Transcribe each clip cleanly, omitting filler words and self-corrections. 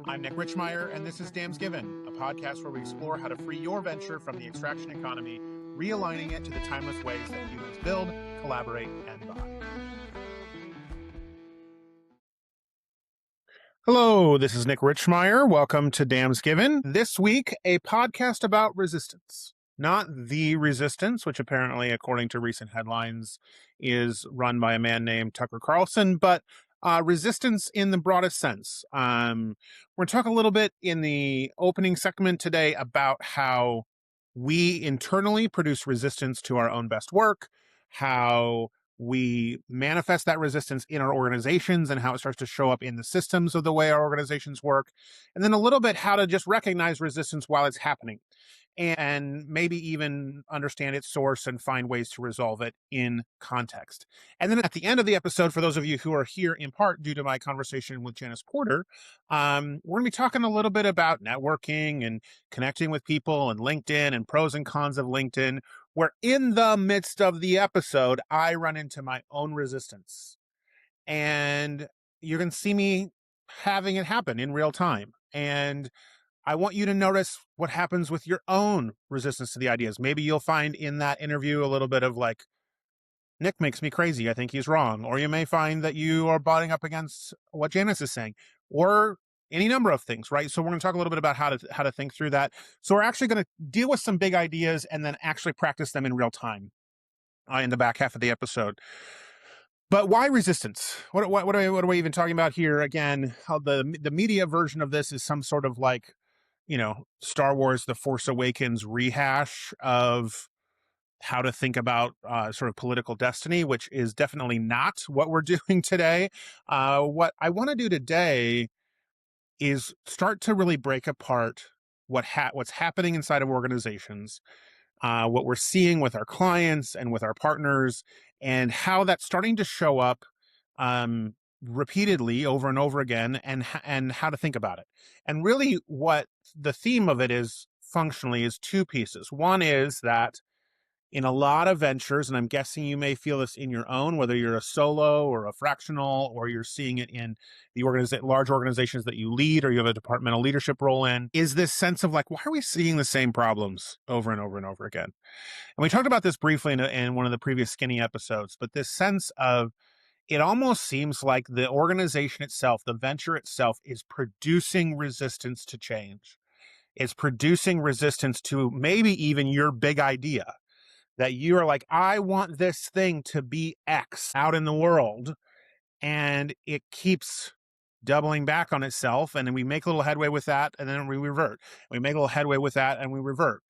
I'm Nick Richtsmeier, and this is Damn's Given, a podcast where we explore how to free your venture from the extraction economy, realigning it to the timeless ways that humans build, collaborate, and buy. Hello, this is Nick Richtsmeier. Welcome to Damn's Given. This week, a podcast about resistance. Not the Resistance, which apparently, according to recent headlines, is run by a man named Tucker Carlson, but resistance in the broadest sense. We're going to talk a little bit in the opening segment today about how we internally produce resistance to our own best work, how we manifest that resistance in our organizations and how it starts to show up in the systems of the way our organizations work, and then a little bit how to just recognize resistance while it's happening and maybe even understand its source and find ways to resolve it in context. And then at the end of the episode, for those of you who are here in part due to my conversation with Janice Porter, we're going to be talking a little bit about networking and connecting with people and LinkedIn and pros and cons of LinkedIn, where in the midst of the episode, I run into my own resistance. And you're going to see me having it happen in real time. And I want you to notice what happens with your own resistance to the ideas. Maybe you'll find in that interview a little bit of like, Nick makes me crazy. I think he's wrong. Or you may find that you are butting up against what Janice is saying, or any number of things, right? So we're going to talk a little bit about how to think through that. So we're actually going to deal with some big ideas and then actually practice them in real time in the back half of the episode. But why resistance? What are we even talking about here? Again, how the media version of this is some sort of like, Star Wars The Force Awakens rehash of how to think about sort of political destiny, which is definitely not what we're doing today. What I want to do today is start to really break apart what's happening inside of organizations, what we're seeing with our clients and with our partners, and how that's starting to show up repeatedly over and over again, and how to think about it. And really what the theme of it is functionally is two pieces. One is that in a lot of ventures, and I'm guessing you may feel this in your own, whether you're a solo or a fractional, or you're seeing it in the large organizations that you lead, or you have a departmental leadership role in, is this sense of like, why are we seeing the same problems over and over and over again? And we talked about this briefly in one of the previous Skinny episodes, but this sense of, it almost seems like the organization itself, the venture itself, is producing resistance to change. It's producing resistance to maybe even your big idea that you are like, I want this thing to be X out in the world. And it keeps doubling back on itself. And then we make a little headway with that, and then we revert. We make a little headway with that, and we revert.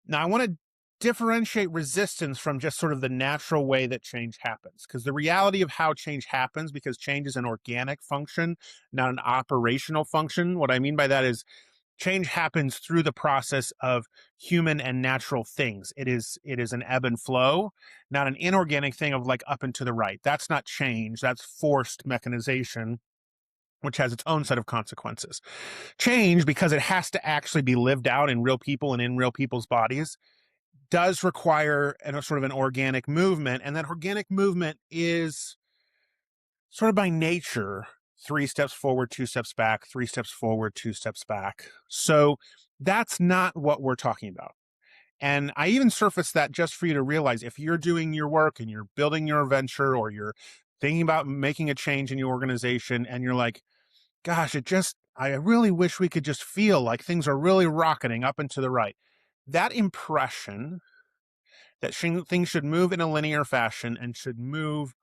Now, I want to differentiate resistance from just sort of the natural way that change happens, because the reality of how change happens, because change is an organic function, not an operational function. What I mean by that is change happens through the process of human and natural things. It is an ebb and flow, not an inorganic thing of like up and to the right. That's not change. That's forced mechanization, which has its own set of consequences. Change, because it has to actually be lived out in real people and in real people's bodies, does require a sort of an organic movement. And that organic movement is sort of by nature 3 steps forward, 2 steps back, 3 steps forward, 2 steps back. So that's not what we're talking about. And I even surfaced that just for you to realize, if you're doing your work and you're building your venture, or you're thinking about making a change in your organization, and you're like, gosh, I really wish we could just feel like things are really rocketing up and to the right. That impression that things should move in a linear fashion and should move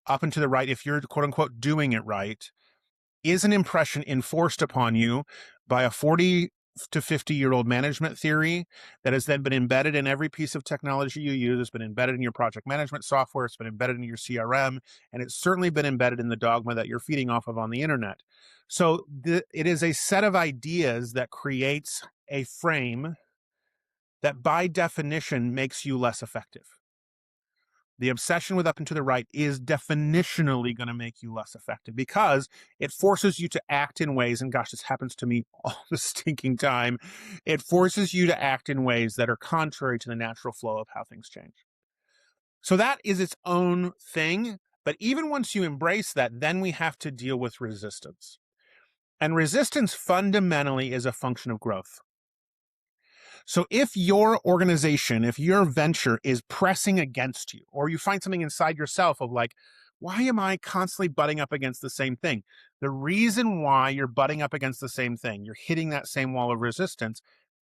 up and to the right if you're quote unquote doing it right is an impression enforced upon you by a 40 to 50-year-old management theory that has then been embedded in every piece of technology you use. It's been embedded in your project management software. It's been embedded in your CRM, and it's certainly been embedded in the dogma that you're feeding off of on the internet. So it is a set of ideas that creates a frame that by definition makes you less effective. The obsession with up and to the right is definitionally going to make you less effective, because it forces you to act in ways, and gosh, this happens to me all the stinking time. It forces you to act in ways that are contrary to the natural flow of how things change. So that is its own thing. But even once you embrace that, then we have to deal with resistance. And resistance fundamentally is a function of growth. So if your organization, if your venture is pressing against you, or you find something inside yourself of like, why am I constantly butting up against the same thing? The reason why you're butting up against the same thing, you're hitting that same wall of resistance,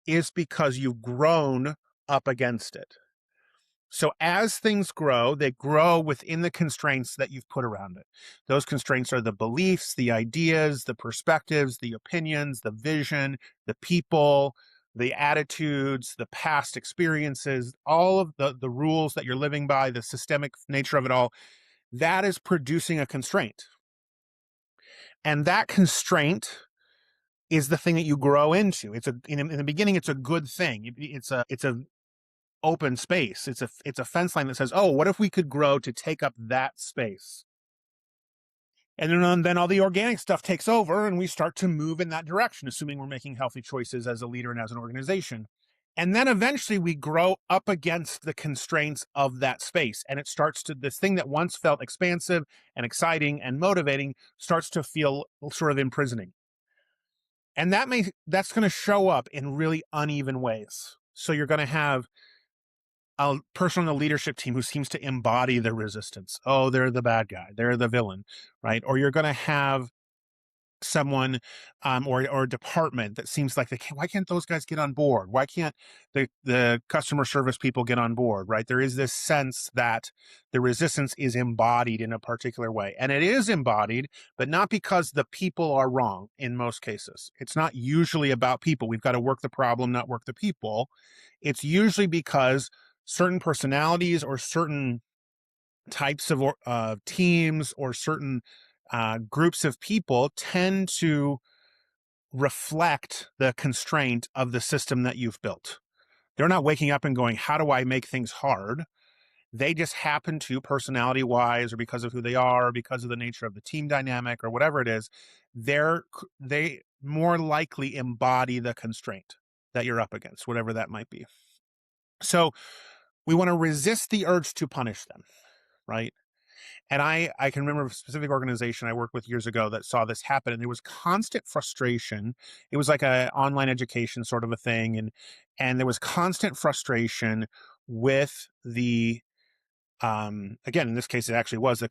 is because you've grown up against it. So as things grow, they grow within the constraints that you've put around it. Those constraints are the beliefs, the ideas, the perspectives, the opinions, the vision, the people, the attitudes, the past experiences, all of the rules that you're living by, the systemic nature of it all. That is producing a constraint. And that constraint is the thing that you grow into. In the beginning, it's a good thing. It's a open space. It's a fence line that says, oh, what if we could grow to take up that space? And then all the organic stuff takes over and we start to move in that direction, assuming we're making healthy choices as a leader and as an organization. And then eventually we grow up against the constraints of that space. And it starts to, this thing that once felt expansive and exciting and motivating starts to feel sort of imprisoning. And that's going to show up in really uneven ways. So you're going to have a person on the leadership team who seems to embody the resistance. Oh, they're the bad guy. They're the villain, right? Or you're going to have someone or department that seems like why can't those guys get on board? Why can't the customer service people get on board, right? There is this sense that the resistance is embodied in a particular way. And it is embodied, but not because the people are wrong in most cases. It's not usually about people. We've got to work the problem, not work the people. It's usually because certain personalities or certain types of teams or certain groups of people tend to reflect the constraint of the system that you've built. They're not waking up and going, how do I make things hard? They just happen to, personality wise, or because of who they are, or because of the nature of the team dynamic, or whatever it is, they more likely embody the constraint that you're up against, whatever that might be. So we want to resist the urge to punish them, right? And I can remember a specific organization I worked with years ago that saw this happen, and there was constant frustration. It was like a online education sort of a thing, and there was constant frustration with the again, in this case, it actually was the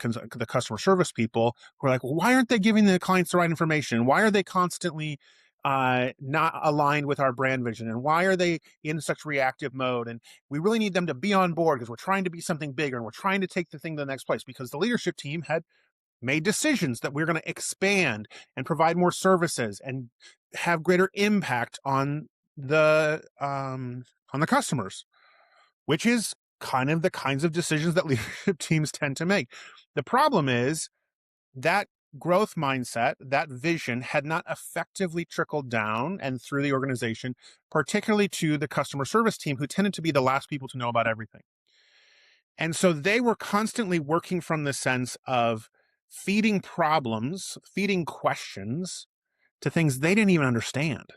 customer service people who were like, well, why aren't they giving the clients the right information? Why are they constantly not aligned with our brand vision? And why are they in such reactive mode? And we really need them to be on board because we're trying to be something bigger and we're trying to take the thing to the next place, because the leadership team had made decisions that we're going to expand and provide more services and have greater impact on the customers, which is kind of the kinds of decisions that leadership teams tend to make. The problem is that growth mindset, that vision had not effectively trickled down and through the organization, particularly to the customer service team, who tended to be the last people to know about everything. And so they were constantly working from the sense of feeding problems, feeding questions to things they didn't even understand.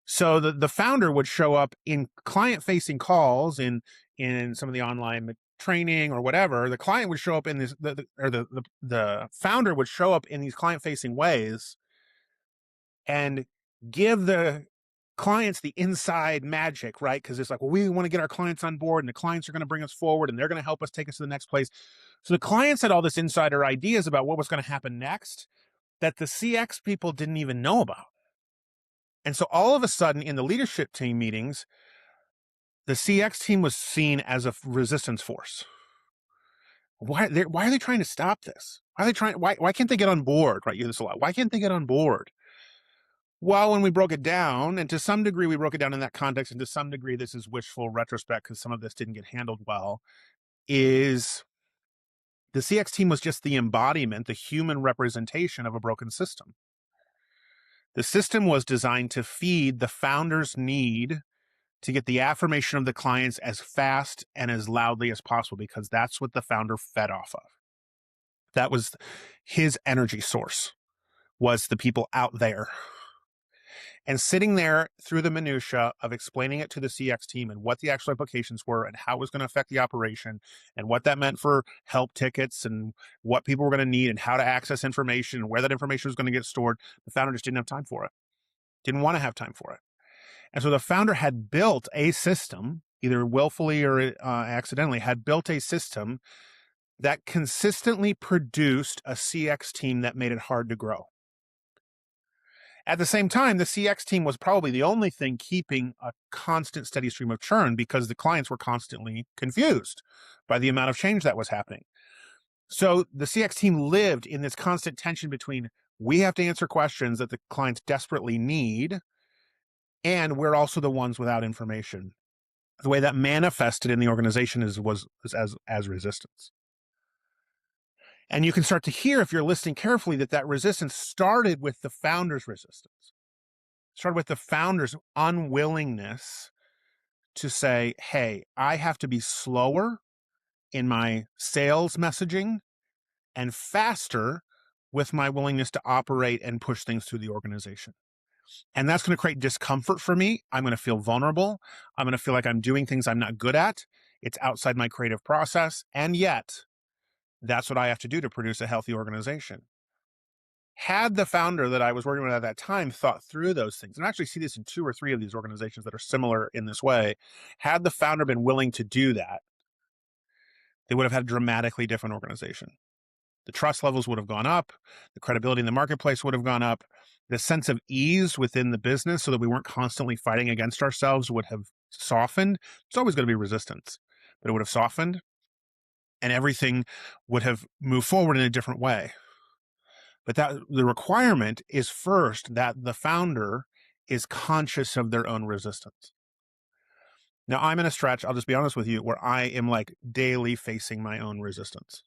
So the founder would show up in client-facing calls in some of the online training or whatever. The client would show up in this, the founder would show up in these client-facing ways and give the clients the inside magic, right? Because it's like, well, we want to get our clients on board, and the clients are going to bring us forward, and they're going to help us take us to the next place. So the clients had all this insider ideas about what was going to happen next that the CX people didn't even know about. And so all of a sudden in the leadership team meetings, the CX team was seen as a resistance force. Why are they trying to stop this? Why can't they get on board? Right? You hear this a lot. Why can't they get on board? Well, when we broke it down, and to some degree we broke it down in that context, and to some degree this is wishful retrospect because some of this didn't get handled well, is the CX team was just the embodiment, the human representation of a broken system. The system was designed to feed the founder's need to get the affirmation of the clients as fast and as loudly as possible, because that's what the founder fed off of. That was his energy source, was the people out there. And sitting there through the minutia of explaining it to the CX team and what the actual implications were and how it was going to affect the operation and what that meant for help tickets and what people were going to need and how to access information and where that information was going to get stored, the founder just didn't have time for it. Didn't want to have time for it. And so the founder had built a system, either willfully or accidentally, had built a system that consistently produced a CX team that made it hard to grow. At the same time, the CX team was probably the only thing keeping a constant, steady stream of churn because the clients were constantly confused by the amount of change that was happening. So the CX team lived in this constant tension between we have to answer questions that the clients desperately need, and we're also the ones without information. The way that manifested in the organization was as resistance. And you can start to hear, if you're listening carefully, that resistance started with the founder's resistance. Started with the founder's unwillingness to say, hey, I have to be slower in my sales messaging and faster with my willingness to operate and push things through the organization. And that's going to create discomfort for me. I'm going to feel vulnerable. I'm going to feel like I'm doing things I'm not good at. It's outside my creative process. And yet, that's what I have to do to produce a healthy organization. Had the founder that I was working with at that time thought through those things, and I actually see this in 2 or 3 of these organizations that are similar in this way, had the founder been willing to do that, they would have had a dramatically different organization. The trust levels would have gone up. The credibility in the marketplace would have gone up. The sense of ease within the business so that we weren't constantly fighting against ourselves would have softened. It's always going to be resistance, but it would have softened, and everything would have moved forward in a different way. But that the requirement is first that the founder is conscious of their own resistance. Now, I'm in a stretch, I'll just be honest with you, where I am like daily facing my own resistance.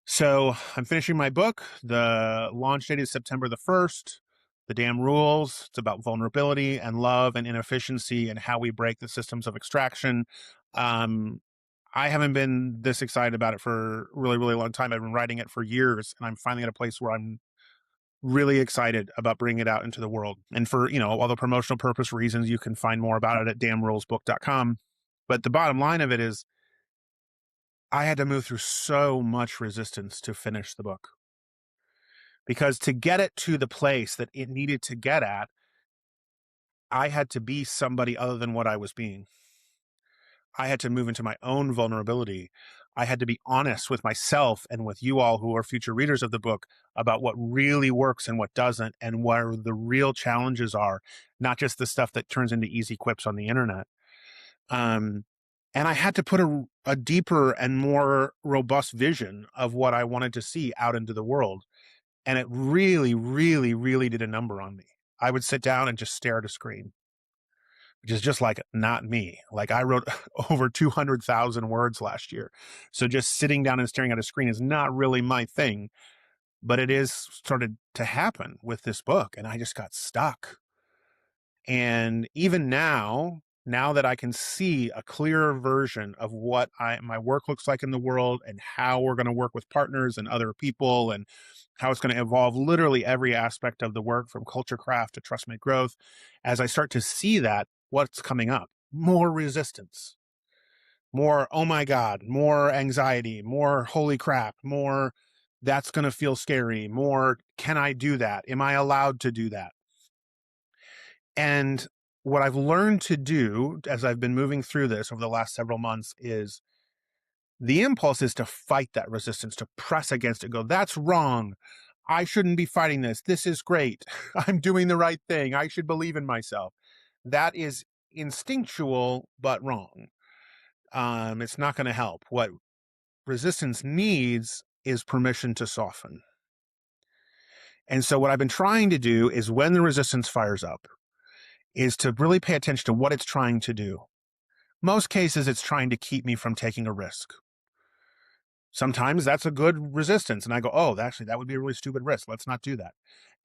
So I'm finishing my book. The launch date is September the 1st. The Damn Rules. It's about vulnerability and love and inefficiency and how we break the systems of extraction. I haven't been this excited about it for a really, really long time. I've been writing it for years, and I'm finally at a place where I'm really excited about bringing it out into the world. And for, all the promotional purpose reasons, you can find more about it at damnrulesbook.com. But the bottom line of it is, I had to move through so much resistance to finish the book. Because to get it to the place that it needed to get at, I had to be somebody other than what I was being. I had to move into my own vulnerability. I had to be honest with myself and with you all who are future readers of the book about what really works and what doesn't, and where the real challenges are, not just the stuff that turns into easy quips on the internet. And I had to put a deeper and more robust vision of what I wanted to see out into the world. And it really, really, really did a number on me. I would sit down and just stare at a screen, which is just like not me. Like I wrote over 200,000 words last year. So just sitting down and staring at a screen is not really my thing, but it is started to happen with this book. And I just got stuck. And even now that I can see a clearer version of what my work looks like in the world and how we're going to work with partners and other people and how it's going to evolve literally every aspect of the work from culture craft to trust made growth, as I start to see that, what's coming up? More resistance, more, oh my God, more anxiety, more holy crap, more that's going to feel scary, more can I do that? Am I allowed to do that? And what I've learned to do as I've been moving through this over the last several months is the impulse is to fight that resistance, to press against it, go, that's wrong. I shouldn't be fighting this. This is great. I'm doing the right thing. I should believe in myself. That is instinctual, but wrong. It's not going to help. What resistance needs is permission to soften. And so what I've been trying to do is when the resistance fires up, is to really pay attention to what it's trying to do. Most cases, it's trying to keep me from taking a risk. Sometimes that's a good resistance. And I go, oh, actually, that would be a really stupid risk. Let's not do that.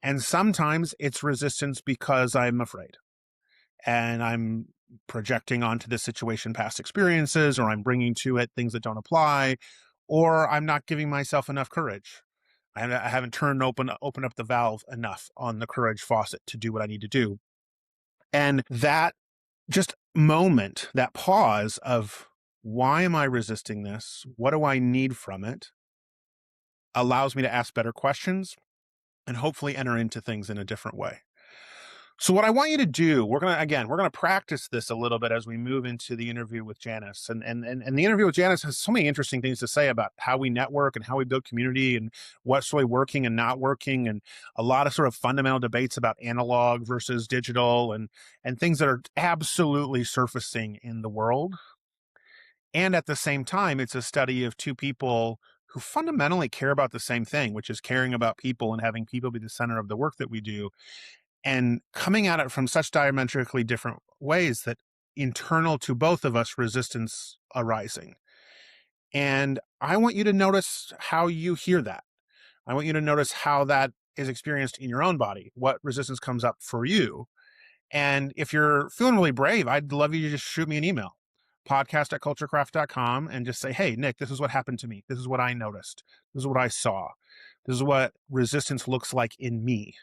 And sometimes it's resistance because I'm afraid. And I'm projecting onto the situation past experiences, or I'm bringing to it things that don't apply, or I'm not giving myself enough courage. I haven't open up the valve enough on the courage faucet to do what I need to do. And that just moment, that pause of why am I resisting this? What do I need from it? Allows me to ask better questions and hopefully enter into things in a different way. So what I want you to do, we're gonna practice this a little bit as we move into the interview with Janice. And the interview with Janice has so many interesting things to say about how we network and how we build community and what's really working and not working, and a lot of sort of fundamental debates about analog versus digital and things that are absolutely surfacing in the world. And at the same time, it's a study of two people who fundamentally care about the same thing, which is caring about people and having people be the center of the work that we do, and coming at it from such diametrically different ways that internal to both of us resistance arising. And I want you to notice how you hear that. I want you to notice how that is experienced in your own body, what resistance comes up for you. And if you're feeling really brave, I'd love you to just shoot me an email, podcast@culturecraft.com, and just say, hey, Nick, this is what happened to me. This is what I noticed. This is what I saw. This is what resistance looks like in me.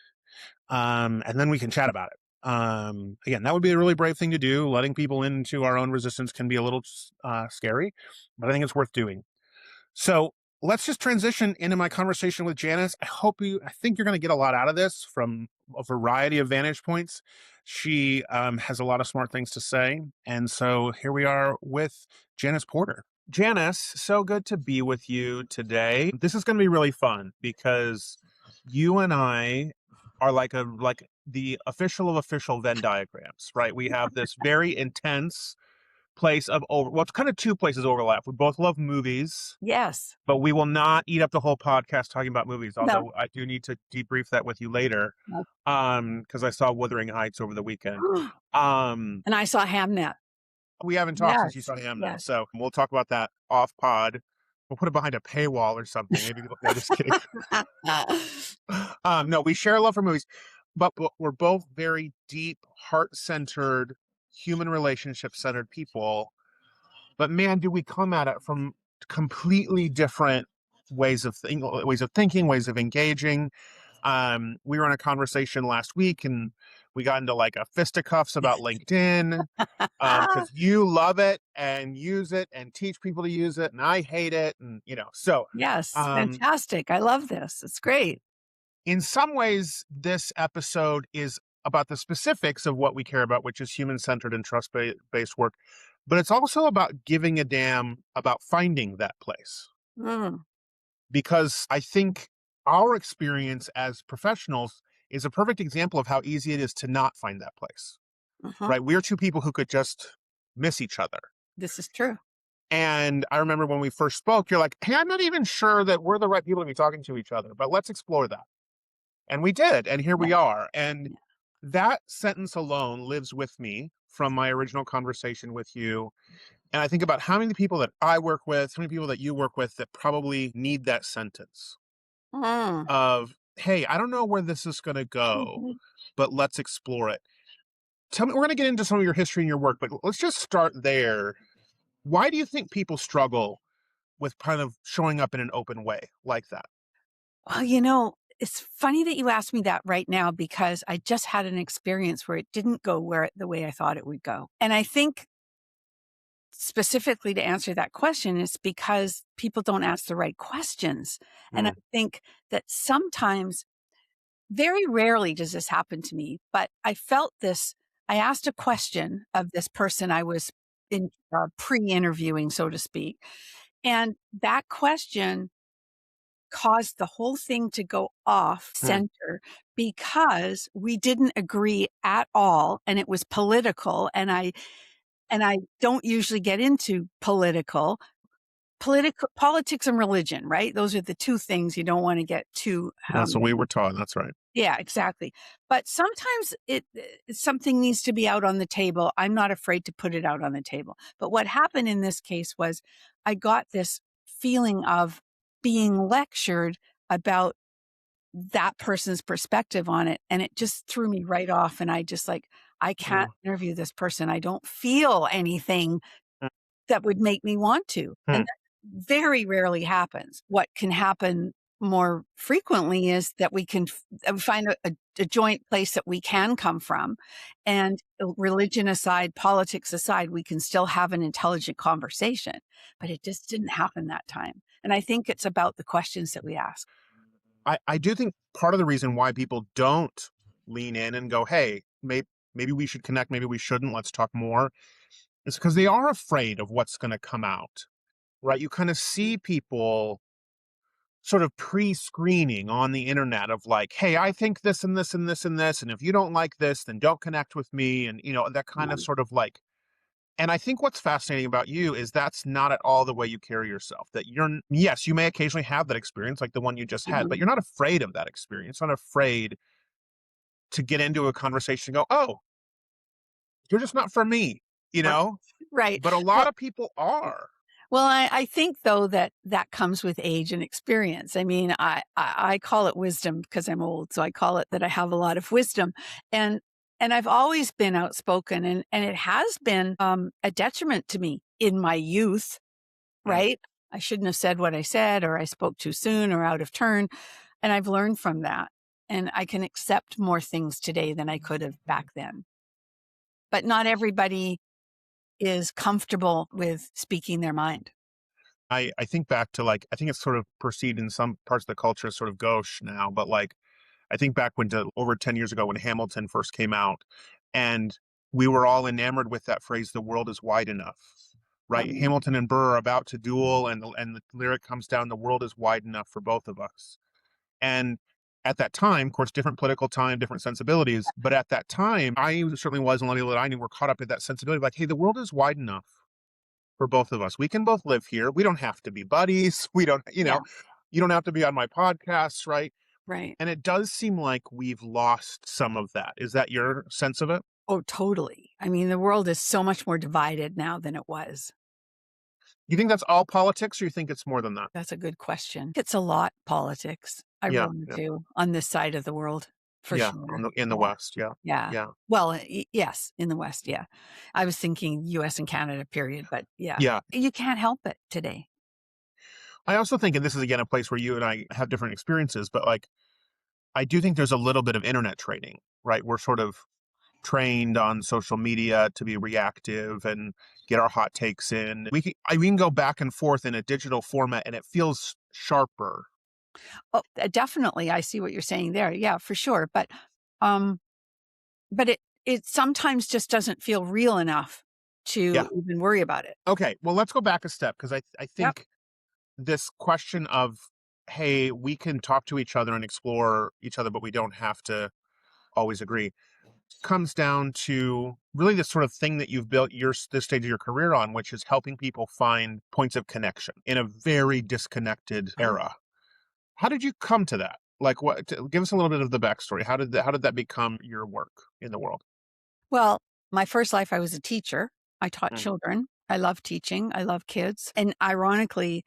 And then we can chat about it. Again, that would be a really brave thing to do. Letting people into our own resistance can be a little scary, but I think it's worth doing. So let's just transition into my conversation with Janice. I think you're going to get a lot out of this from a variety of vantage points. She has a lot of smart things to say. And so here we are with Janice Porter. Janice, so good to be with you today. This is going to be really fun because you and I are like the official of official Venn diagrams, right? We have this very intense place of it's kind of two places overlap. We both love movies. Yes. But we will not eat up the whole podcast talking about movies, although No. I do need to debrief that with you later. No. Because I saw Wuthering Heights over the weekend. And I saw Hamnet. We haven't talked since you saw Hamnet, yes. So we'll talk about that off pod. We'll put it behind a paywall or something. Maybe no, just kidding. No, we share a love for movies, but we're both very deep, heart-centered, human relationship-centered people. But man, do we come at it from completely different ways of thinking, ways of engaging. We were in a conversation last week and we got into like a fisticuffs about LinkedIn because you love it and use it and teach people to use it, and I hate it, and so yes, fantastic. I love this. It's great. In some ways, this episode is about the specifics of what we care about, which is human-centered and trust-based work. But it's also about giving a damn about finding that place. Because I think our experience as professionals is a perfect example of how easy it is to not find that place. Right? We're two people who could just miss each other. This is true. And I remember when we first spoke, you're like, hey, I'm not even sure that we're the right people to be talking to each other, but let's explore that. And we did. And here we are. And that sentence alone lives with me from my original conversation with you. And I think about how many people that I work with, how many people that you work with that probably need that sentence of, hey, I don't know where this is going to go, but let's explore it. Tell me, we're going to get into some of your history and your work, but let's just start there. Why do you think people struggle with kind of showing up in an open way like that? Well, it's funny that you asked me that right now because I just had an experience where it didn't go the way I thought it would go. And I think specifically to answer that question is because people don't ask the right questions. And I think that sometimes, very rarely does this happen to me, but I felt this. I asked a question of this person I was in pre-interviewing, so to speak. And that question caused the whole thing to go off center because we didn't agree at all. And it was political. And I don't usually get into politics and religion, right? Those are the two things you don't want to get too. That's what we were taught. That's right. Yeah, exactly. But sometimes something needs to be out on the table. I'm not afraid to put it out on the table. But what happened in this case was I got this feeling of being lectured about that person's perspective on it. And it just threw me right off. And I just I can't interview this person. I don't feel anything that would make me want to. And that very rarely happens. What can happen more frequently is that we can find a joint place that we can come from. And religion aside, politics aside, we can still have an intelligent conversation. But it just didn't happen that time. And I think it's about the questions that we ask. I do think part of the reason why people don't lean in and go, hey, maybe we should connect, maybe we shouldn't, let's talk more, is because they are afraid of what's going to come out, right? You kind of see people sort of pre-screening on the internet of like, hey, I think this and this and this and this, and if you don't like this, then don't connect with me, and that kind of Yeah. sort of like. And I think what's fascinating about you is that's not at all the way you carry yourself. That yes, you may occasionally have that experience like the one you just had, but Mhm. you're not afraid of that experience. Not afraid to get into a conversation and go, oh, you're just not for me, you Right. know? Right. But a lot Well, of people are. Well, I think though that that comes with age and experience. I mean, I call it wisdom because I'm old, so I call it that I have a lot of wisdom, and and I've always been outspoken, and it has been a detriment to me in my youth. Mm. Right? I shouldn't have said what I said, or I spoke too soon, or out of turn, and I've learned from that, and I can accept more things today than I could have back then. But not everybody is comfortable with speaking their mind. I think back to like, I think it's sort of perceived in some parts of the culture as sort of gauche now, but like, I think back when over 10 years ago when Hamilton first came out, and we were all enamored with that phrase, the world is wide enough, right? Um, Hamilton and Burr are about to duel, and the lyric comes down, the world is wide enough for both of us. And at that time, of course, different political time, different sensibilities, but at that time, I certainly was, and a lot of people that I knew were caught up in that sensibility, like, hey, the world is wide enough for both of us. We can both live here. We don't have to be buddies. We don't, yeah, you don't have to be on my podcast, right? right. And it does seem like we've lost some of that. Is that your sense of it? Oh, totally. I mean, the world is so much more divided now than it was. You think that's all politics, or you think it's more than that? That's a good question. It's a lot politics. I Yeah, really yeah, do on this side of the world for yeah. sure. In the Yeah. West, yeah, Yeah. yeah, Well, yes, in the West. Yeah. I was thinking US and Canada, period. But yeah, yeah. you can't help it today. I also think, and this is again a place where you and I have different experiences, but like I do think there's a little bit of internet training, right? We're sort of trained on social media to be reactive and get our hot takes in. We can go back and forth in a digital format, and it feels sharper. Oh, definitely. I see what you're saying there. Yeah, for sure. Um, but it sometimes just doesn't feel real enough Yeah. to even worry about it. Okay. Well, let's go back a step because I Yep. think this question of, hey, we can talk to each other and explore each other, but we don't have to always agree, comes down to really this sort of thing that you've built this stage of your career on, which is helping people find points of connection in a very disconnected era. How did you come to that? Like, give us a little bit of the backstory. How did that become your work in the world? Well, my first life, I was a teacher. I taught Mm, children. I love teaching. I love kids. And ironically,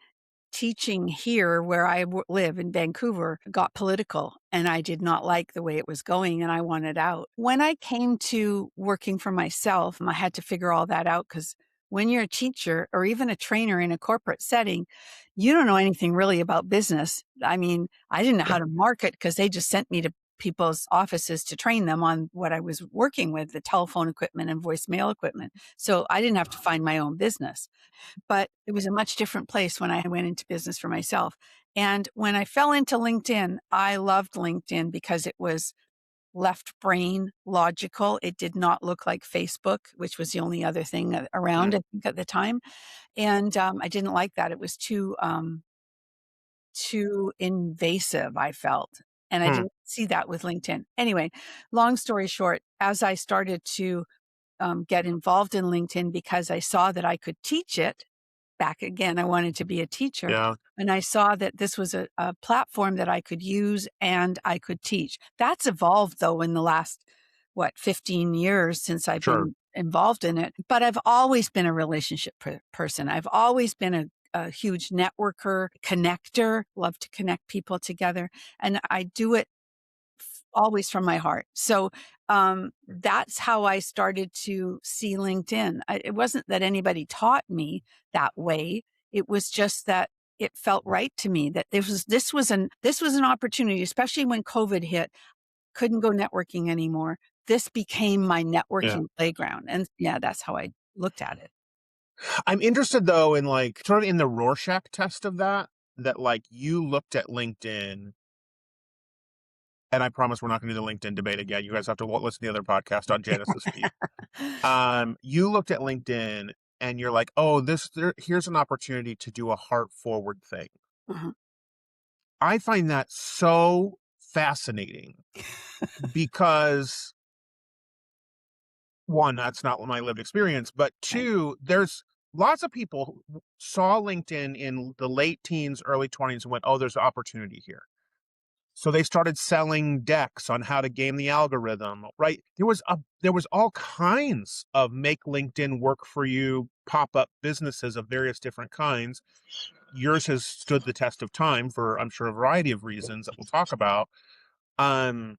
teaching here where I live in Vancouver got political, and I did not like the way it was going, and I wanted out. When I came to working for myself, I had to figure all that out because when you're a teacher or even a trainer in a corporate setting, you don't know anything really about business. I mean, I didn't know yeah. how to market because they just sent me to people's offices to train them on what I was working with, the telephone equipment and voicemail equipment. So I didn't have to find my own business. But it was a much different place when I went into business for myself. And when I fell into LinkedIn, I loved LinkedIn because it was left brain logical. It did not look like Facebook, which was the only other thing around, Mm, I think, at the time. And I didn't like that. It was too invasive, I felt. And I mm, didn't see that with LinkedIn. Anyway, long story short, as I started to get involved in LinkedIn because I saw that I could teach it, back again, I wanted to be a teacher. yeah. And I saw that this was a platform that I could use and I could teach. That's evolved though in the last, 15 years since I've Sure. been involved in it. But I've always been a relationship person. I've always been a huge networker, connector, love to connect people together. And I do it always from my heart. So that's how I started to see LinkedIn. It wasn't that anybody taught me that way. It was just that it felt right to me that this was an opportunity, especially when COVID hit, couldn't go networking anymore. This became my Yeah. networking playground. And yeah, that's how I looked at it. I'm interested though in like sort of in the Rorschach test of that like you looked at LinkedIn, and I promise we're not going to do the LinkedIn debate again. You guys have to listen to the other podcast on Janice's feed. You looked at LinkedIn and you're like, oh, here's an opportunity to do a heart forward thing. Uh-huh. I find that so fascinating because one, that's not my lived experience, but Right. two, there's lots of people who saw LinkedIn in the late teens, early 20s and went, oh, there's opportunity here. So they started selling decks on how to game the algorithm, right? There was all kinds of make LinkedIn work for you pop-up businesses of various different kinds. Yours has stood the test of time for, I'm sure, a variety of reasons that we'll talk about. Um,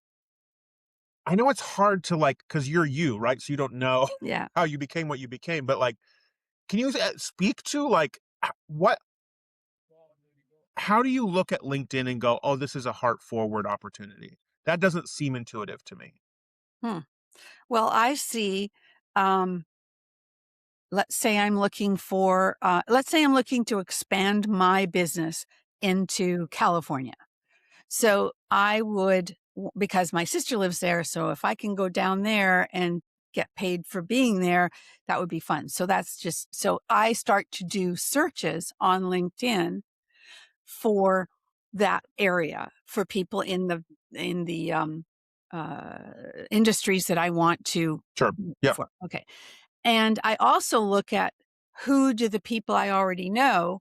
I know it's hard to like, because you're you, right? So you don't know Yeah. how you became what you became, but like, can you speak to like what how do you look at LinkedIn and go, oh, this is a heart forward opportunity? That doesn't seem intuitive to me. Hmm. Well, I see, um, let's say let's say I'm looking to expand my business into California. So I would, because my sister lives there. So if I can go down there and get paid for being there, that would be fun. So so I start to do searches on LinkedIn for that area for people in the uh, industries that I want to Sure. Yep. for. Okay. And I also look at who do the people I already know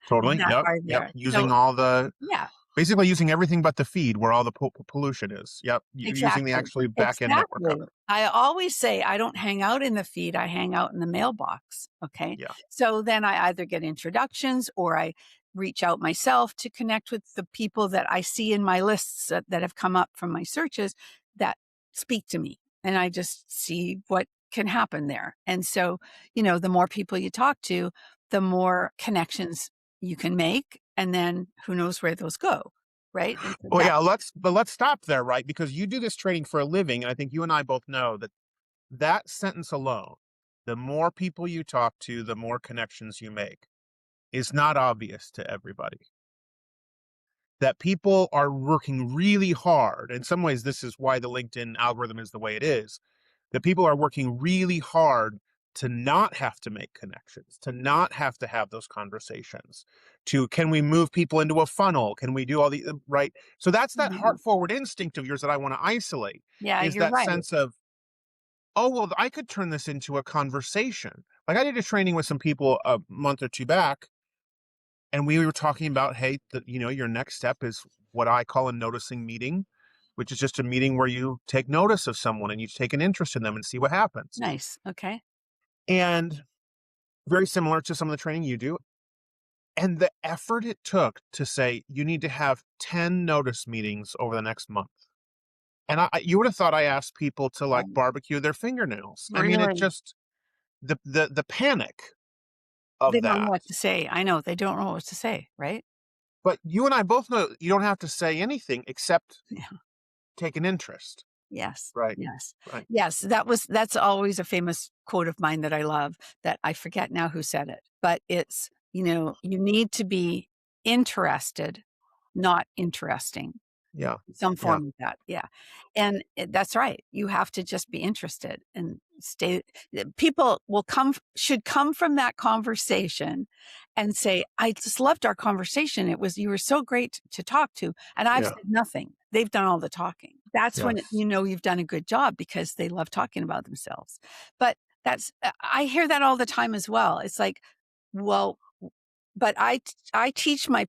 Totally. that Yep. are Yep. there. So Using all the yeah, basically using everything but the feed where all the pollution is. Yep. Using the exactly. actually back end network Exactly. of it. I always say I don't hang out in the feed, I hang out in the mailbox, okay? Yeah. So then I either get introductions or I reach out myself to connect with the people that I see in my lists that have come up from my searches that speak to me, and I just see what can happen there. And so, the more people you talk to, the more connections you can make, and then who knows where those go, right? And so Well, that yeah. Let's stop there, right? Because you do this training for a living, and I think you and I both know that that sentence alone, the more people you talk to, the more connections you make, is not obvious to everybody. That people are working really hard. In some ways, this is why the LinkedIn algorithm is the way it is. That people are working really hard to not have to make connections, to not have to have those conversations, to can we move people into a funnel? Can we do all the right? So that's that Mhm. heart forward instinct of yours that I want to isolate Yeah, is you're that right. sense of, oh, well, I could turn this into a conversation. Like I did a training with some people a month or two back, and we were talking about, hey, your next step is what I call a noticing meeting, which is just a meeting where you take notice of someone and you take an interest in them and see what happens. Nice. Okay. And very similar to some of the training you do. And the effort it took to say, you need to have 10 notice meetings over the next month. And you would have thought I asked people to like Um, barbecue their fingernails. I mean, it really, just, the panic they of don't know that. what to say. I know, they don't know what to say, right? But you and I both know you don't have to say anything except Yeah. take an interest. Yes. Right. Yes. Right. Yes, that's always a famous quote of mine that I love, that I forget now who said it, but it's, you need to be interested, not interesting. Yeah. Some Yeah. form of that, yeah, and that's right, you have to just be interested and stay people should come from that conversation and say, "I just loved our conversation, you were so great to talk to, and I've Yeah. said nothing. They've done all the talking." That's when Yes. you've done a good job because they love talking about themselves, but I hear that all the time as well. It's like, well, but I teach my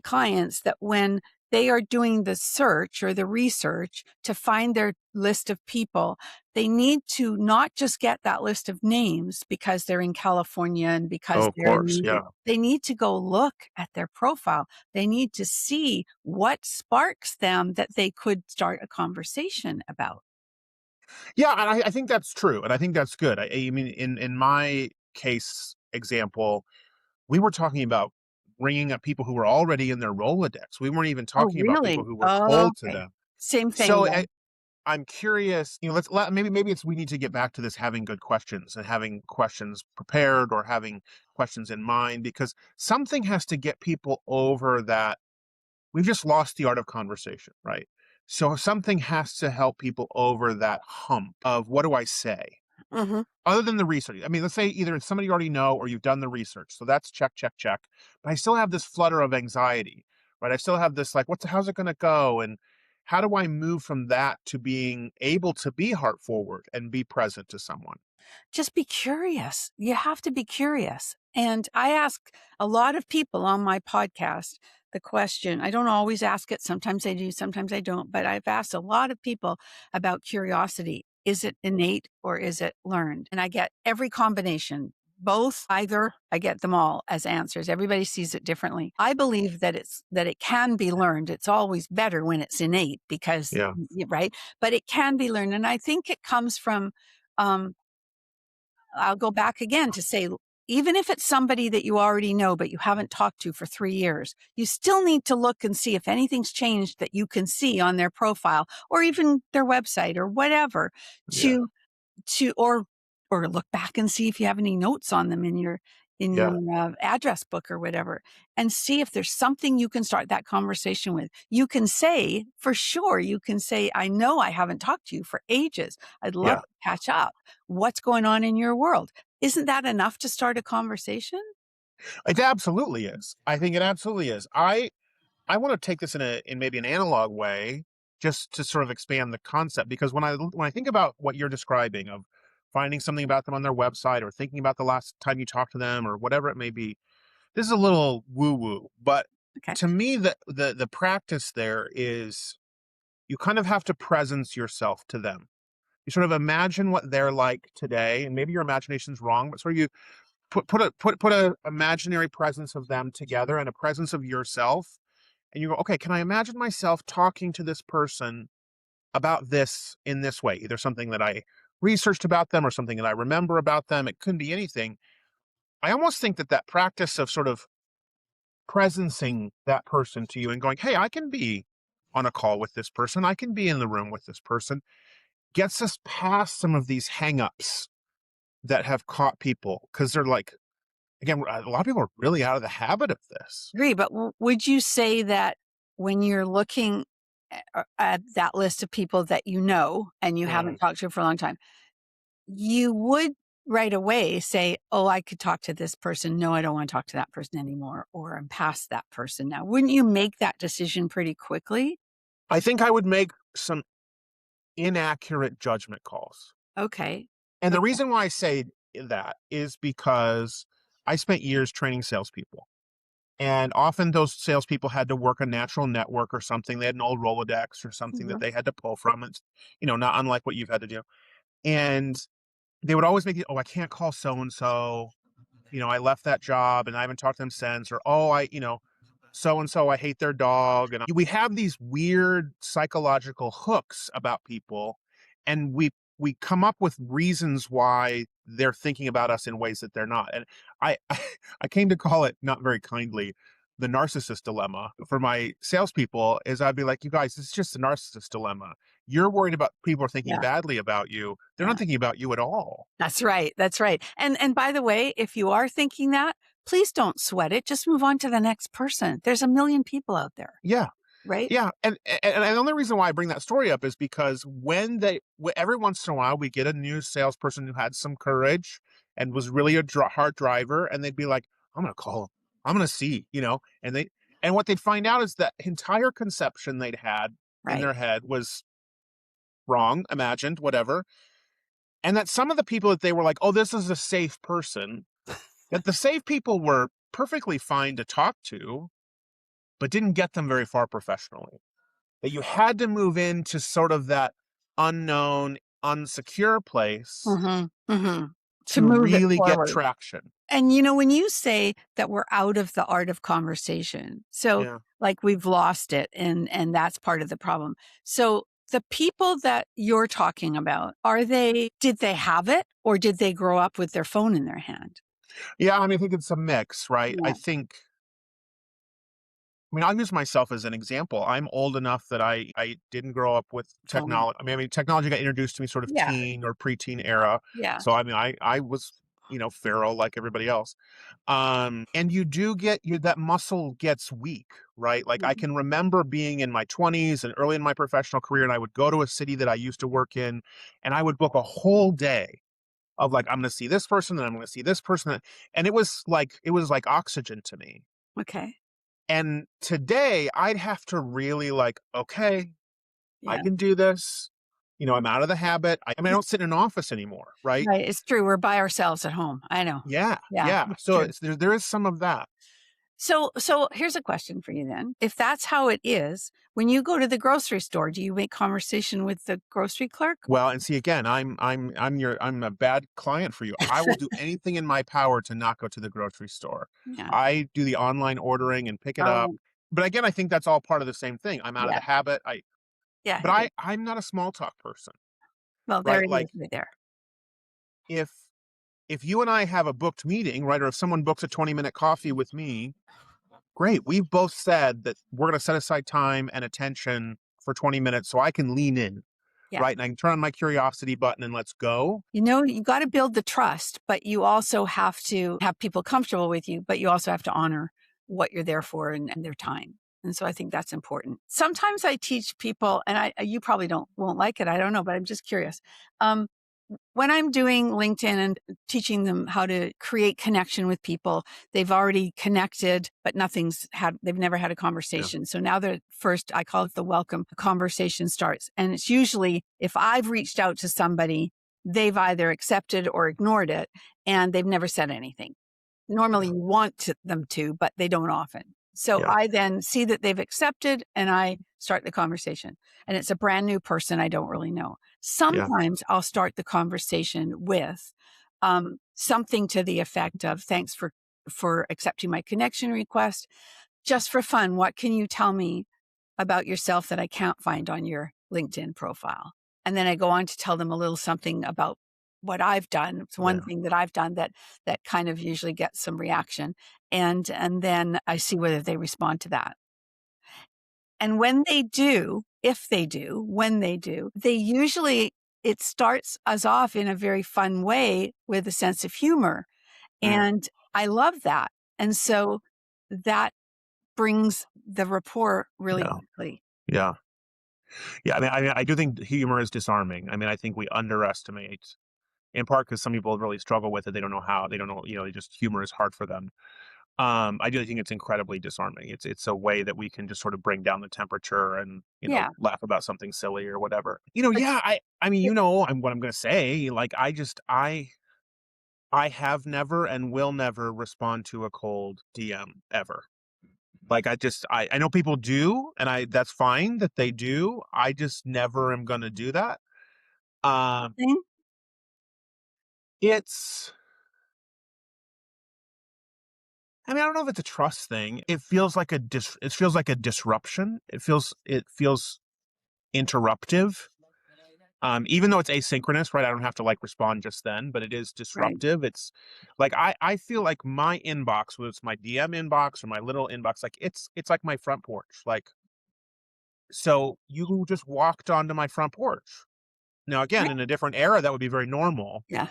clients that when they are doing the search or the research to find their list of people, they need to not just get that list of names because they're in California and Oh, because of they're in course. New Yeah. York. They need to go look at their profile. They need to see what sparks them that they could start a conversation about. Yeah. And I think that's true. And I think that's good. I mean, in my case example, we were talking about bringing up people who were already in their Rolodex. We weren't even Oh, talking about people really? who were Oh, cold to okay. them. Same thing So then. I'm curious, maybe it's we need to get back to this having good questions and having questions prepared or having questions in mind, because something has to get people over that we've just lost the art of conversation, right? So something has to help people over that hump of what do I say? Mhm. Other than the research. I mean, let's say either it's somebody you already know or you've done the research. So that's check, check, check. But I still have this flutter of anxiety, right? I still have this like, how's it going to go? And how do I move from that to being able to be heart forward and be present to someone? Just be curious. You have to be curious. And I ask a lot of people on my podcast the question. I don't always ask it. Sometimes I do, sometimes I don't. But I've asked a lot of people about curiosity. Is it innate or is it learned? And I get every combination. Both, either, I get them all as answers. Everybody sees it differently. I believe that it can be learned. It's always better when it's innate because, Yeah. right? But it can be learned. And I think it comes from um, I'll go back again to say, even if it's somebody that you already know, but you haven't talked to for 3 years, you still need to look and see if anything's changed that you can see on their profile or even their website or whatever Yeah. to to or look back and see if you have any notes on them in your Yeah. address book or whatever, and see if there's something you can start that conversation with. You can say, for sure, you can say, I know I haven't talked to you for ages. I'd love Yeah. to catch up. What's going on in your world? Isn't that enough to start a conversation? It absolutely is. I think it absolutely is. I want to take this in maybe an analog way, just to sort of expand the concept, because when I think about what you're describing of finding something about them on their website or thinking about the last time you talked to them or whatever it may be, this is a little woo woo, but Okay. to me the practice there is you kind of have to presence yourself to them. You sort of imagine what they're like today, and maybe your imagination's wrong, but sort of you put a imaginary presence of them together and a presence of yourself, and you go, okay, can I imagine myself talking to this person about this in this way? Either something that I researched about them or something that I remember about them. It couldn't be anything. I almost think that practice of sort of presencing that person to you and going, hey, I can be on a call with this person. I can be in the room with this person, gets us past some of these hangups that have caught people, because they're like, again, a lot of people are really out of the habit of this. Agree, but would you say that when you're looking at that list of people that you know and you haven't Mm. talked to for a long time, you would right away say, "Oh, I could talk to this person. No, I don't want to talk to that person anymore," or "I'm past that person now." Wouldn't you make that decision pretty quickly? I think I would make some inaccurate judgment calls. Okay. And the Okay. reason why I say that is because I spent years training salespeople. And often those salespeople had to work a natural network or something. They had an old Rolodex or something that Mhm. they had to pull from. It's, not unlike what you've had to do. And they would always make it, oh, I can't call so and so. I left that job and I haven't talked to them since. Or, oh, so and so, I hate their dog. And we have these weird psychological hooks about people, and we come up with reasons why they're thinking about us in ways that they're not. And I came to call it, not very kindly, the narcissist dilemma for my salespeople. Is I'd be like, you guys, it's just the narcissist dilemma. You're worried about people are thinking Yeah. badly about you. They're Yeah. not thinking about you at all. That's right. That's right. And by the way, if you are thinking that, please don't sweat it. Just move on to the next person. There's a million people out there, Yeah. right? Yeah, and the only reason why I bring that story up is because every once in a while, we get a new salesperson who had some courage and was really a hard driver, and they'd be like, "I'm gonna call him. I'm gonna see," and what they'd find out is that entire conception they'd had in Right. their head was wrong, imagined, whatever, and that some of the people that they were like, "Oh, this is a safe person," that the safe people were perfectly fine to talk to, but didn't get them very far professionally. That you had to move into sort of that unknown, unsecure place Mhm. Mhm. To to move it really get forward. traction. And, when you say that we're out of the art of conversation, so, Yeah. like, we've lost it, and that's part of the problem. So, the people that you're talking about, did they have it, or did they grow up with their phone in their hand? Yeah, I mean, I think it's a mix, right? Yeah. I mean, I'll use myself as an example. I'm old enough that I didn't grow up with Phone. technology. I mean, technology got introduced to me sort of Yeah. teen or preteen era. Yeah. So I mean, I was, feral like everybody else. And you do get that muscle gets weak, right? Like I Mhm. can remember being in my 20s and early in my professional career, and I would go to a city that I used to work in, and I would book a whole day of like, I'm going to see this person, and I'm going to see this person, and it was like oxygen to me. Okay. And today I'd have to really like, okay, I Yeah. can do this. I'm out of the habit. I mean, I don't sit in an office anymore, right? Right, it's true, we're by ourselves at home, I know. Yeah, Yeah, yeah. it's So true. there is some of that. So here's a question for you then. If that's how it is, when you go to the grocery store, do you make conversation with the grocery clerk? Well, and see again, I'm a bad client for you. I will do anything in my power to not go to the grocery store. Yeah. I do the online ordering and pick it up. Oh, But again, I think that's all part of the same thing. I'm out of yeah. the habit. Yeah, But it is. I'm not a small talk person, Well, there right? it is Like right there. if if you and I have a booked meeting, right, or if someone books a 20-minute coffee with me, great. We've both said that we're going to set aside time and attention for 20 minutes so I can lean in, Yeah. right? And I can turn on my curiosity button and let's go. You know, you gotta build the trust, but you also have to have people comfortable with you, but you also have to honor what you're there for and their time. And so I think that's important. Sometimes I teach people, and you probably won't like it, I don't know, but I'm just curious. Um, when I'm doing LinkedIn and teaching them how to create connection with people, they've already connected, but they've never had a Yeah. conversation. So now the first, I call it the welcome conversation starts. And it's usually if I've reached out to somebody, they've either accepted or ignored it, and they've never said anything. Normally Yeah. you want them to, but they don't often. So Yeah. I then see that they've accepted and I start the conversation. And it's a brand new person I don't really know. Yeah. Sometimes I'll start the conversation with something to the effect of thanks for accepting my connection request. Just for fun, what can you tell me about yourself that I can't find on your LinkedIn profile? And then I go on to tell them a little something about what I've done. It's one Yeah. thing that I've done that kind of usually gets some reaction. And then I see whether they respond to that. And when they do, if they do, when they usually it starts us off in a very fun way with a sense of humor. Mm. And I love that. And so that brings the rapport really Yeah. quickly. Yeah. Yeah. I do think humor is disarming. I mean, I think we underestimate, in part because some people really struggle with it. They don't know how. They don't know. They just humor is hard for them. I do think it's incredibly disarming. It's a way that we can just sort of bring down the temperature and Yeah. laugh about something silly or whatever. But Yeah. I mean, I'm what I'm going to say. Like I have never and will never respond to a cold DM ever. Like I know people do, and I that's fine that they do. I just never am going to do that. Um, thing, it's I mean, I don't know if it's a trust thing. It feels like a disruption. It feels interruptive. Even though it's asynchronous, right? I don't have to like respond just then, but it is right. disruptive. It's like I feel like my inbox, whether it's my DM inbox or my little inbox, like it's like my front porch. Like so you just walked onto my front porch. Now again, Right. in a different era, that would be very normal. Yeah.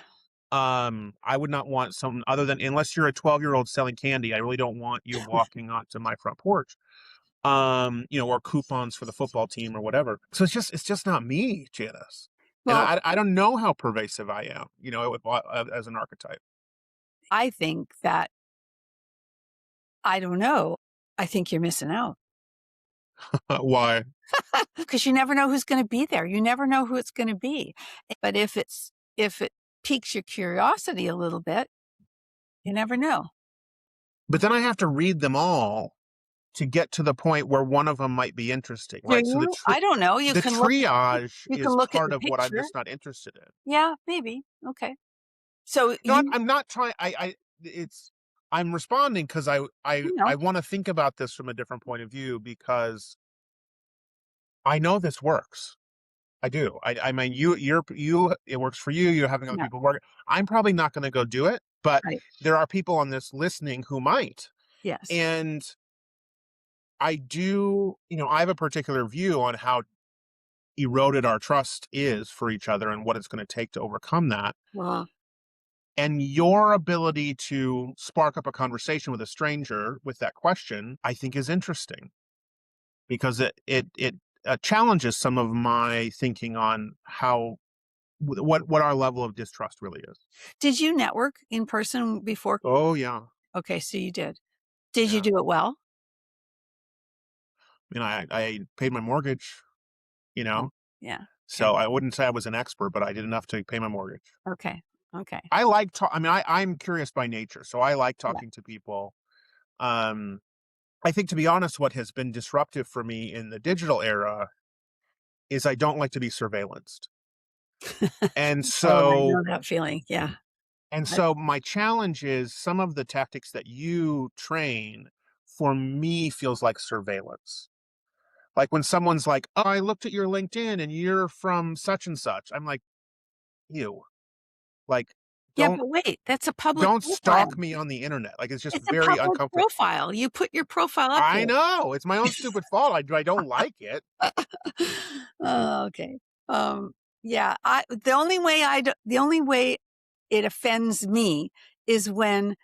I would not want some other than unless you're a 12-year-old selling candy, I really don't want you walking onto my front porch. Or coupons for the football team or whatever. So it's just not me, Janice. And Well, I don't know how pervasive I am, as an archetype. I think that I don't know. I think you're missing out Why? because you never know who's going to be there. You never know who it's going to be. But if it piques your curiosity a little bit, you never know. But then I have to read them all to get to the point where one of them might be interesting, Do right? So you? I don't know. the triage You can is look at part the of what I'm picture. just not interested in. Yeah, maybe. Okay. So No, you, I'm not trying. I'm responding because I I you know, I want to think about this from a different point of view because I know this works. I do. I mean, it works for you. You're having other yeah. people work. I'm probably not going to go do it. but Right. there are people on this listening who might. Yes. And I do, I have a particular view on how eroded our trust is for each other and what it's going to take to overcome that. Well, And your ability to spark up a conversation with a stranger with that question, I think is interesting because it challenges some of my thinking on how what our level of distrust really is. did you network in person before? Oh yeah, Okay, so you did. Did you yeah. do it well? I paid my mortgage, you Oh, know, yeah. Okay. so I wouldn't say I was an expert, but I did enough to pay my mortgage. Okay. Okay. I like I mean, I'm curious by nature, so I like Yeah. talking to people. Um, I think, to be honest, what has been disruptive for me in the digital era is I don't like to be surveillanced. And Oh, I so know that feeling. Yeah. and I so my challenge is some of the tactics that you train for me feels like surveillance. Like when someone's like, "Oh, I looked at your LinkedIn and you're from such and such." I'm like, "Ew." Like, Yeah, don't but wait, that's a public don't profile. stalk me on the internet. Like it's just It's a very public uncomfortable. profile. You put your profile up I there. know. It's my own stupid fault. I don't like it. Oh, okay. Yeah, the only way it offends me is when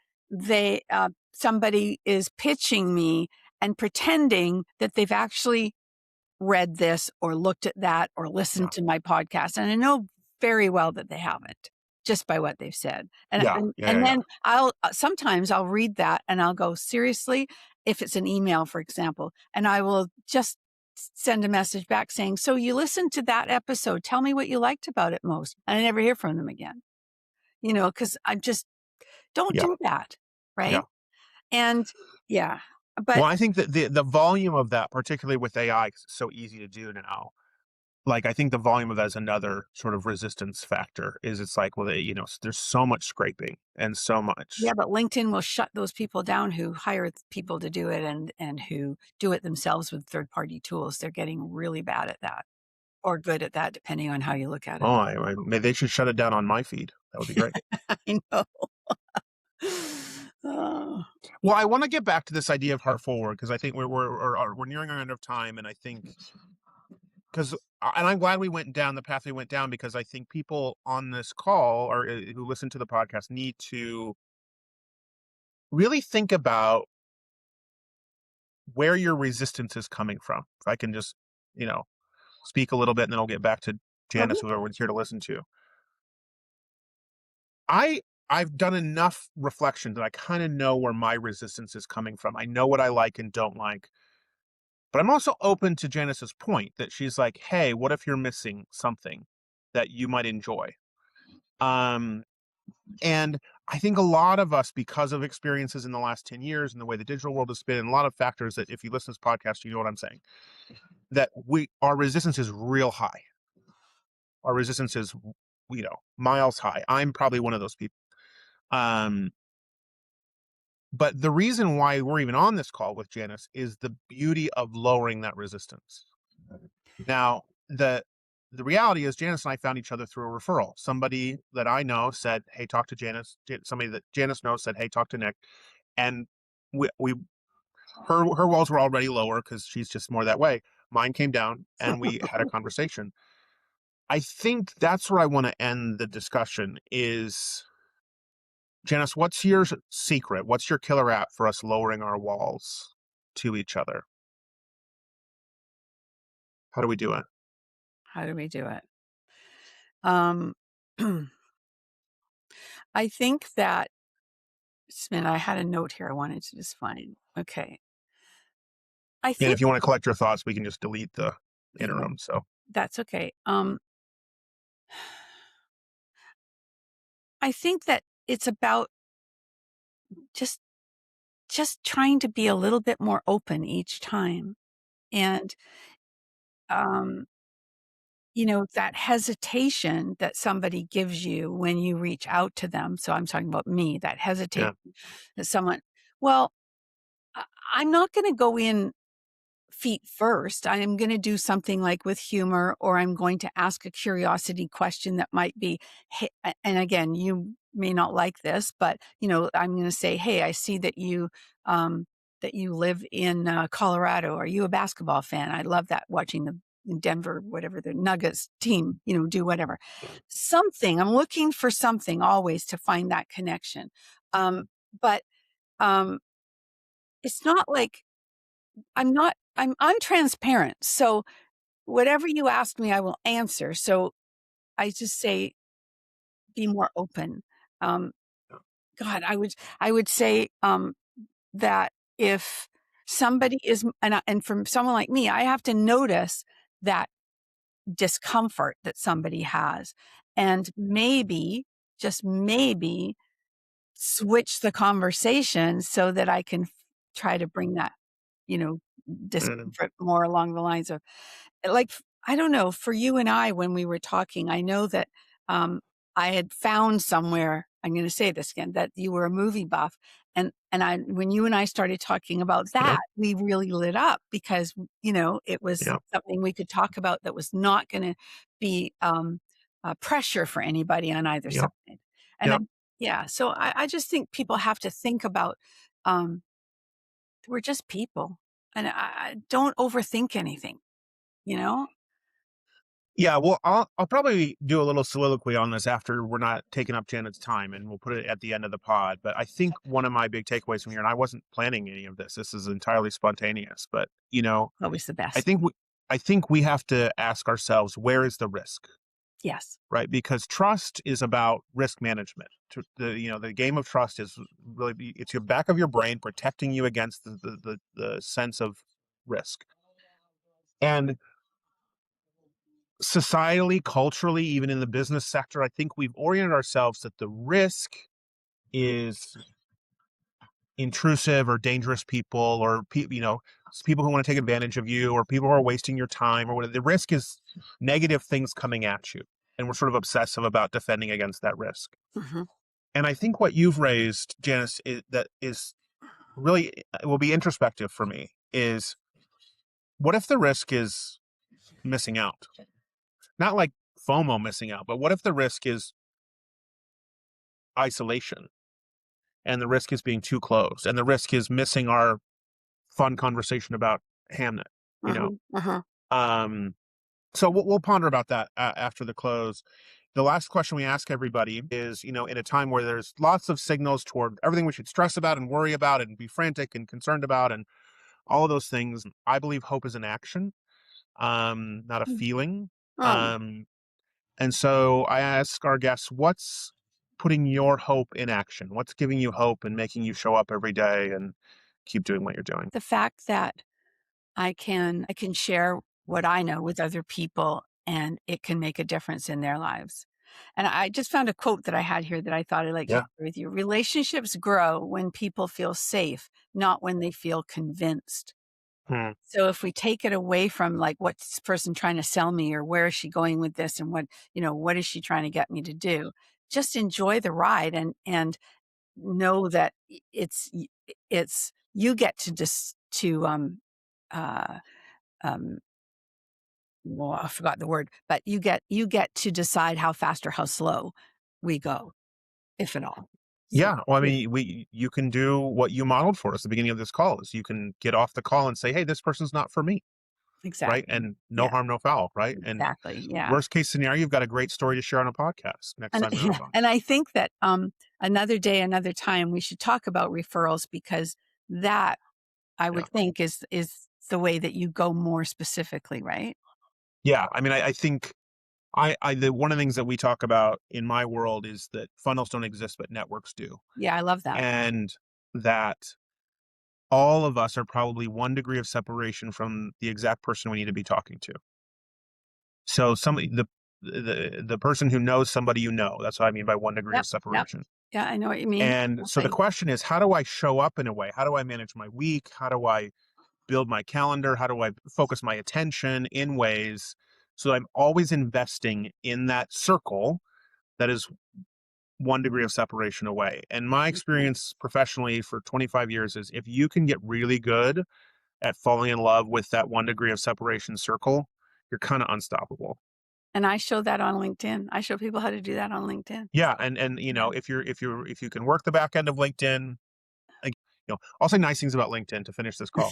somebody is pitching me and pretending that they've actually read this or looked at that or Yeah. listened to my podcast, and I know very well that they haven't, just by what they've said. And Yeah. and Yeah. Yeah. and Yeah. then sometimes I'll read that and I'll go, "Seriously?" If it's an email, for example, and I will just send a message back saying, "So you listened to that episode. Tell me what you liked about it most." And I never hear from them again. Because I just don't Yeah. do that, Yeah. right? And yeah, Well, but I think that the volume of that, particularly with AI, 'cause it's so easy to do now. Like, I think the volume of that is another sort of resistance factor. Is it's like, well, there's so much scraping and so yeah, much. but LinkedIn will shut those people down who hire people to do it and who do it themselves with third-party tools. They're getting really bad at that or good at that, depending on how you look at Oh, it. maybe they should shut it down on my feed. That would be great. I know. Oh, Well, I want to get back to this idea of heart forward because I think we're nearing our end of time, and I think because and I'm glad we went down the path we went down because I think people on this call or who listen to the podcast need to really think about where your resistance is coming from. If I can just, you know, speak a little bit and then I'll get back to Janice, okay. who everyone's here to listen to. I I've done enough reflection that I kind of know where my resistance is coming from. I know what I like and don't like. But I'm also open to Janice's point that she's like, "Hey, what if you're missing something that you might enjoy?" Um, and I think a lot of us, because of experiences in the last 10 years and the way the digital world has been, and a lot of factors that if you listen to this podcast, you know what I'm saying, that our resistance is real high. Our resistance is, miles high. I'm probably one of those people. Um, but the reason why we're even on this call with Janice is the beauty of lowering that resistance. Now, the reality is Janice and I found each other through a referral. Somebody that I know said, "Hey, talk to Janice." Somebody that Janice knows said, "Hey, talk to Nick." And we her walls were already lower because she's just more that way. Mine came down and we had a conversation. I think that's where I want to end the discussion is Janice, what's your secret? What's your killer app for us lowering our walls to each other? How do we do it? How do we do it? Um, I think that, Smith, I had a note here I wanted to just find. Okay. I And think, if you want to collect your thoughts, we can just delete the yeah, interim. So that's okay. I think that it's about just just trying to be a little bit more open each time. And, um, that hesitation that somebody gives you when you reach out to them. So I'm talking about me, that yeah, hesitation that someone, well, I'm not going to go in feet first. I am going to do something like with humor, or I'm going to ask a curiosity question that might be, hey, and again, may not like this, but, I'm going to say, hey, I see that you live in Colorado. Are you a basketball fan? I love that, watching the Denver, whatever, the Nuggets team, do whatever. Something, I'm looking for something always to find that connection. But um, it's not like I'm transparent. So whatever you ask me, I will answer. So I just say, be more open. Um, God, I would say that if somebody is, and from someone like me, I have to notice that discomfort that somebody has, and maybe, just maybe, switch the conversation so that I can try to bring that, you know, Mm. discomfort more along the lines of, like, I don't know, for you and I, when we were talking, I know that um, I had found somewhere, I'm going to say this again, that you were a movie buff. And when you and I started talking about Yeah. that, we really lit up because, it was Yeah. something we could talk about that was not going to be pressure for anybody on either Yeah. side. And Yeah. yeah, so I just think people have to think about, um, we're just people, and I don't overthink anything, you know? Yeah, well, I'll probably do a little soliloquy on this after we're not taking up Janet's time, and we'll put it at the end of the pod. But I think one of my big takeaways from here, and I wasn't planning any of this. This is entirely spontaneous. But Always the I best. think we, I think we have to ask ourselves, where is the risk, Yes. right? Because trust is about risk management. The game of trust is really, it's your back of your brain protecting you against the sense of risk. And societally, culturally, even in the business sector, I think we've oriented ourselves that the risk is intrusive or dangerous people, or people who want to take advantage of you, or people who are wasting your time, or whatever. The risk is negative things coming at you, and we're sort of obsessive about defending against that risk. Mhm. And I think what you've raised, Janice, that is really, it will be introspective for me, is what if the risk is missing out? Not like FOMO missing out, but what if the risk is isolation, and the risk is being too close, and the risk is missing our fun conversation about Hamnet, you know? Mhm. Mhm. Um, so we'll ponder about that after the close. The last question we ask everybody is, in a time where there's lots of signals toward everything we should stress about and worry about and be frantic and concerned about and all of those things, I believe hope is an action, not a Mm. feeling. Oh, Um, and so I ask our guests, what's putting your hope in action? What's giving you hope and making you show up every day and keep doing what you're doing? the fact that I can share what I know with other people, and it can make a difference in their lives. And I just found a quote that I had here that I thought I'd like to Yeah. share with you. Relationships grow when people feel safe, not when they feel convinced. Hmm. So if we take it away from, like, what's this person trying to sell me, or where is she going with this, and what is she trying to get me to do? Just enjoy the ride, and know that it's you get to just to uh um well, I forgot the word, but you get to decide how fast or how slow we go, if at all. So Yeah. Well, I yeah, mean, you can do what you modeled for us at the beginning of this call, is you can get off the call and say, hey, this person's not for me. Right. exactly. And no Yeah, harm, no foul. Right. And exactly. Yeah. worst case scenario, you've got a great story to share on a podcast next And time you're on yeah, the phone. and I think that another day, another time, we should talk about referrals, because that, I Yeah. would think, is the way that you go more specifically, right? Yeah. I mean, I think one of the things that we talk about in my world is that funnels don't exist, but networks do. Yeah, I love that. And that all of us are probably one degree of separation from the exact person we need to be talking to. So somebody, the person who knows somebody, that's what I mean by one degree Yep, of yep. separation. Yeah, I know what you mean. And so the Exactly. question is, how do I show up in a way? How do I manage my week? How do I build my calendar? How do I focus my attention in ways so that I'm always investing in that circle that is one degree of separation away? And my Mhm. experience professionally for 25 years is, if you can get really good at falling in love with that one degree of separation circle, you're kind of unstoppable. And I show that on LinkedIn. I show people how to do that on LinkedIn. Yeah, and you Yeah. know, if you can work the back end of LinkedIn, like, I'll say nice things about LinkedIn to finish this call.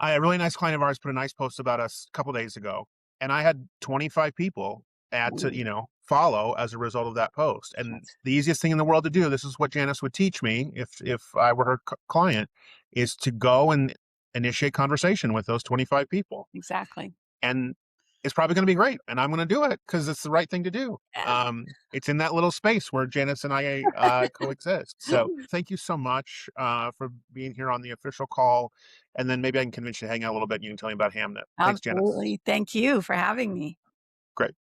A really nice client of ours put a nice post about us a couple days ago, and I had 25 people add to, Ooh, follow as a result of that post. And that's the easiest thing in the world to do, this is what Janice would teach me if I were her client, is to go and initiate conversation with those 25 people. exactly. And it's probably going to be great, and I'm going to do it because it's the right thing to do. Yeah. It's in that little space where Janice and I coexist. So thank you so much for being here on the official call, and then maybe I can convince you to hang out a little bit and you can tell me about Hamnet. Thanks, Janice. Absolutely. Thank you for having me. Great.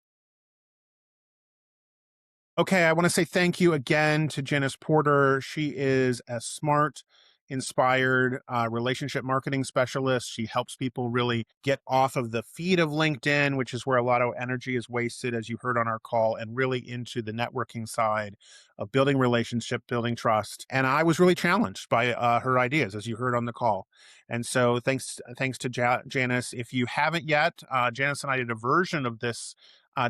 Okay, I want to say thank you again to Janice Porter. She is a smart, inspired relationship marketing specialist. She helps people really get off of the feed of LinkedIn, which is where a lot of energy is wasted, as you heard on our call, and really into the networking side of building relationship, building trust. And I was really challenged by her ideas, as you heard on the call. And so thanks to Janice. If you haven't yet, Janice and I did a version of this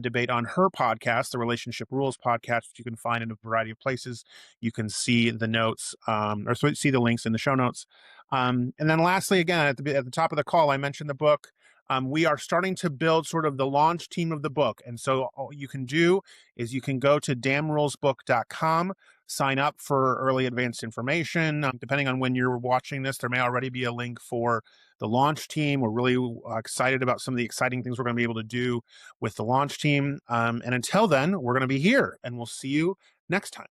debate on her podcast, the Relationship Rules podcast, which you can find in a variety of places. You can see the notes or see the links in the show notes. And then lastly, again, at the top of the call, I mentioned the book. We are starting to build sort of the launch team of the book. And so all you can do is you can go to damnrulesbook.com, sign up for early advanced information. Depending on when you're watching this, there may already be a link for the launch team. We're really excited about some of the exciting things we're going to be able to do with the launch team. And until then, we're going to be here, and we'll see you next time.